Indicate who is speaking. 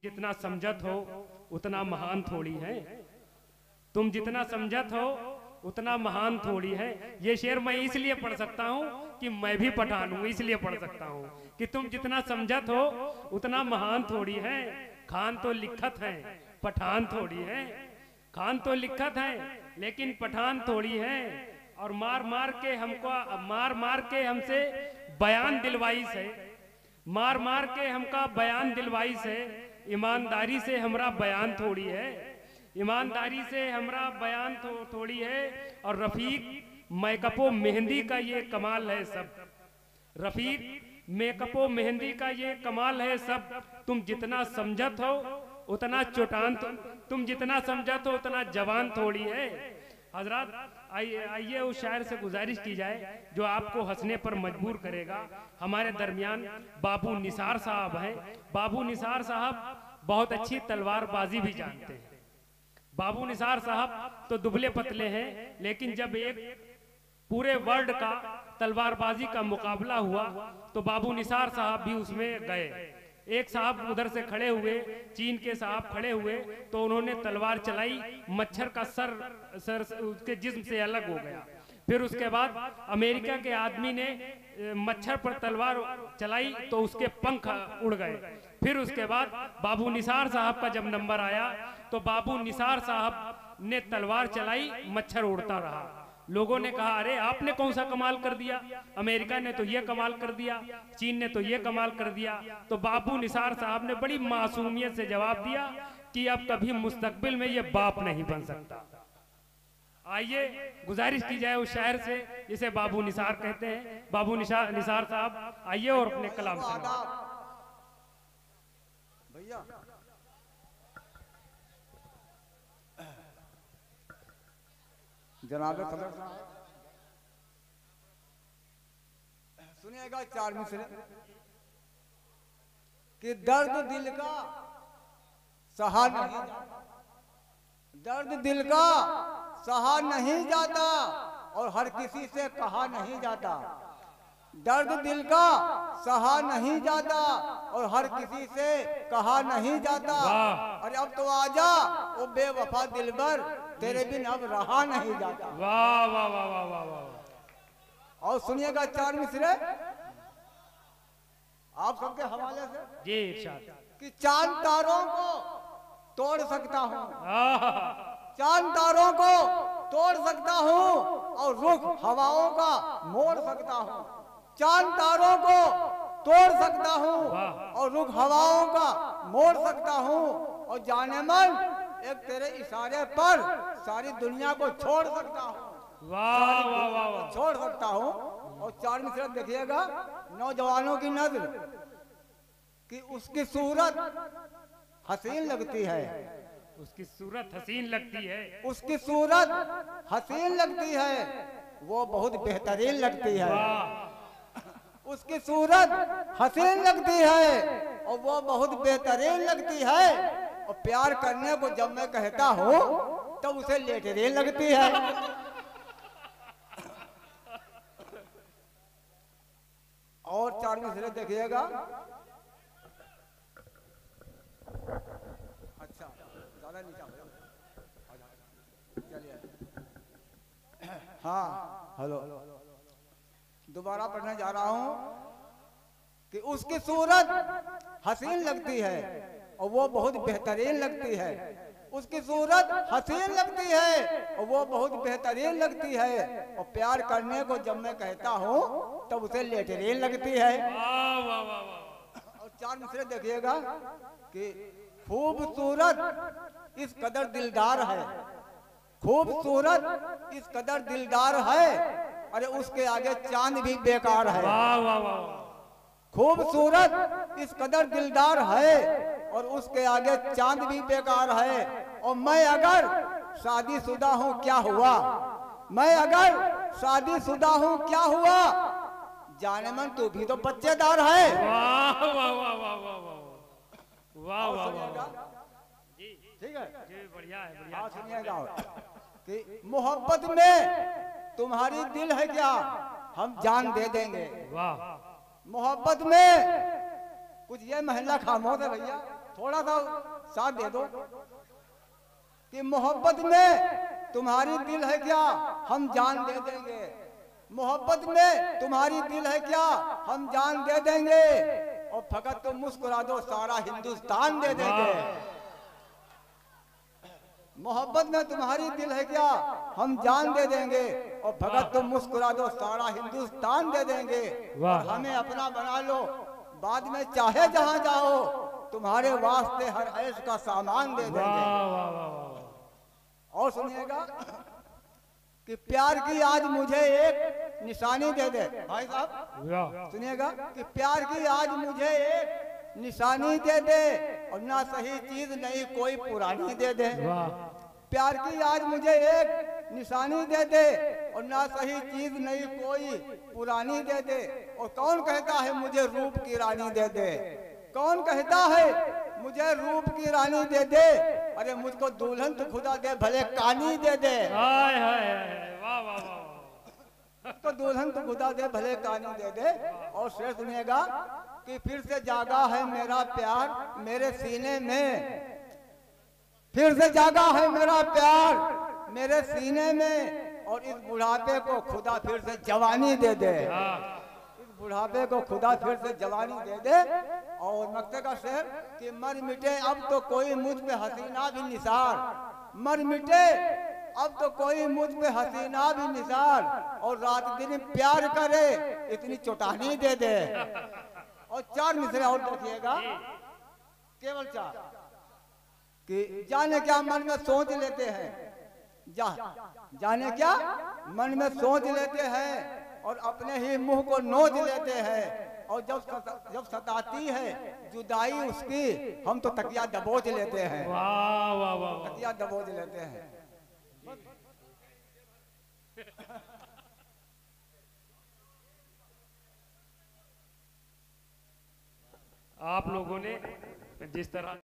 Speaker 1: जितना समझत हो उतना महान थोड़ी है। तुम जितना समझत हो उतना महान थोड़ी है। ये शेर मैं इसलिए पढ़ सकता हूँ कि मैं भी पठान हूँ, इसलिए पढ़ सकता हूँ कि तुम जितना समझत हो उतना महान थोड़ी है। खान तो लिखत है, पठान थोड़ी है। खान तो लिखत है लेकिन पठान थोड़ी है। और मार मार के हमसे बयान दिलवाई से, मार मार के हमका बयान दिलवाई से। ईमानदारी से हमरा बयान थोड़ी है, ईमानदारी से हमरा बयान थोड़ी है। और रफीक मेकअपो मेहंदी का ये कमाल है सब, रफीक मेकअपो मेहंदी का ये कमाल है सब। तुम जितना समझत हो उतना चोटान, तुम जितना समझत हो उतना जवान थोड़ी है। हजरत आइए उस शायर से गुजारिश की जाए जो आपको हंसने पर मजबूर करेगा। हमारे दरमियान बाबू निसार साहब हैं। बाबू निसार साहब बहुत अच्छी तलवारबाजी भी जानते हैं। बाबू निसार साहब तो दुबले पतले हैं, लेकिन जब एक पूरे वर्ल्ड का तलवारबाजी का मुकाबला हुआ तो बाबू निसार साहब भी उसमें गए। एक साहब उधर से खड़े हुए, चीन के साहब खड़े हुए, तो उन्होंने तलवार चलाई, मच्छर का सर उसके जिस्म से अलग हो गया। फिर उसके बाद अमेरिका के आदमी ने मच्छर पर तलवार चलाई तो उसके पंख उड़ गए। फिर उसके बाद बाबू निसार साहब का जब नंबर आया तो बाबू निसार साहब ने तलवार चलाई, मच्छर उड़ता रहा। लोगों ने कहा अरे आपने कौन सा कमाल कर दिया, अमेरिका ने तो ये कमाल कर दिया, चीन ने तो ये कमाल कर दिया। तो बाबू निसार साहब ने बड़ी मासूमियत से जवाब दिया कि अब कभी मुस्तकबिल में ये बाप नहीं बन सकता। आइए गुजारिश की जाए उस शायर से जिसे बाबू निसार कहते हैं। बाबू निसार साहब आइए और अपने कलाम सुनाओ।
Speaker 2: भैया जनाब सदर साहब सुनिएगा चार मिसरे कि दर्द दिल का सहा नहीं, दर्द दिल का सहा नहीं जाता और हर किसी से कहा नहीं जाता। दर्द दिल का सहा नहीं जाता और हर किसी से कहा नहीं जाता। अरे अब तो आजा ओ बेवफा दिलबर, तेरे बिन अब रहा नहीं जाता।
Speaker 1: वाह वाह वाह वाह वाह वाह।
Speaker 2: और सुनिएगा चार मिसरे आप सबके हवाले से
Speaker 1: जी इरशाद
Speaker 2: कि चांद तारों को तोड़ सकता हूँ, चांद तारों को तोड़ सकता हूँ और रुख हवाओं का मोड़ सकता हूँ। चांद तारों को तोड़ सकता हूँ और रुख हवाओं का मोड़ सकता हूँ। और जाने मन एक तेरे इशारे पर सारी दुनिया को छोड़ सकता हूँ।
Speaker 1: वाह वाह वाह वाह।
Speaker 2: छोड़ सकता हूँ। और चार मिसरे देखिएगा नौजवानों की नजर कि उसकी सूरत हसीन लगती है,
Speaker 1: उसकी सूरत हसीन लगती है,
Speaker 2: उसकी सूरत हसीन लगती है, वो बहुत बेहतरीन लगती है। उसकी सूरत हसीन लगती है और वो बहुत बेहतरीन लगती है। और प्यार करने को जब मैं कहता हूँ तब उसे लेटरीन लगती है। और चार मिसरे देखिएगा। अच्छा ज्यादा नीचा हो, चलिए हाँ हेलो दोबारा पढ़ने जा रहा हूं कि उसकी सूरत हसीन लगती है और वो बहुत बेहतरीन लगती है। उसकी सूरत हसीन लगती है और वो बहुत बेहतरीन लगती है। और प्यार करने को जब मैं कहता हूँ तब उसे लेटरीन लगती है। और चार मिसरे देखिएगा कि खूबसूरत इस कदर दिलदार है, खूबसूरत इस कदर दिलदार है, अरे उसके आगे चांद भी बेकार है। खूबसूरत इस कदर दिलदार है और उसके आगे चांद भी बेकार है। और मैं अगर शादीशुदा हूँ क्या हुआ, मैं अगर शादीशुदा हूँ क्या हुआ, जाने मन तू भी तो बच्चेदार है।
Speaker 1: वाह वाह वाह वाह वाह वाह वाह वाह।
Speaker 2: ठीक है
Speaker 1: जी बढ़िया है, बढ़िया।
Speaker 2: सुनिएगा कि मोहब्बत में तुम्हारी दिल है क्या, हम जान दे देंगे।
Speaker 1: वाह।
Speaker 2: मोहब्बत में कुछ ये महल्ला खामोश है भैया, थोड़ा सा साथ दे दो कि मोहब्बत में तुम्हारी दिल है क्या, हम जान दे देंगे। मोहब्बत में तुम्हारी दिल है क्या, हम जान दे देंगे। और फकत तुम मुस्कुरा दो, सारा हिंदुस्तान दे देंगे। मोहब्बत में तुम्हारी दिल है क्या, हम जान दे देंगे। और फकत तुम मुस्कुरा दो, सारा हिंदुस्तान दे देंगे। और हमें अपना बना लो, बाद में चाहे जहां जाओ, तुम्हारे वास्ते हर ऐश का सामान दे देंगे। और सुनिएगा कि प्यार की आज मुझे एक निशानी दे दे। भाई साहब सुनिएगा कि प्यार की आज मुझे एक निशानी दे दे, और ना सही चीज नहीं कोई पुरानी दे दे। प्यार की आज मुझे एक निशानी दे दे, और ना सही चीज नहीं कोई पुरानी दे दे। और कौन कहता है मुझे रूप की रानी दे दे, कौन कहता है मुझे रूप की रानी दे दे। अरे मुझको दुल्हन तो खुदा दे, भले कानी दे दे।
Speaker 1: हाय हाय वाह वाह वाह।
Speaker 2: तो दुल्हन तो खुदा दे, भले कानी दे दे। और शेर सुनिएगा कि फिर से जागा है मेरा प्यार मेरे सीने में, फिर से जागा है मेरा प्यार मेरे सीने में। और इस बुढ़ापे को खुदा फिर से जवानी दे दे, इस बुढ़ापे को खुदा फिर से जवानी दे दे। और मक्ते का शेर कि मर मिटे अब तो कोई मुझ पे हसीना भी निसार, मर मिटे अब तो कोई मुझ पे हसीना भी निसार। और रात दिन प्यार करे इतनी चौटानी दे दे। और 4 मिसरे और देखिएगा, केवल 4 कि जाने क्या मन में सोच लेते हैं, जाने क्या मन में सोच लेते हैं, और अपने ही मुंह को नोच लेते हैं। और जब सताती है जुदाई उसकी, हम तो तकिया दबोच लेते हैं।
Speaker 1: वाह वाह वाह,
Speaker 2: तकिया दबोच लेते हैं।
Speaker 1: आप लोगों ने जिस तरह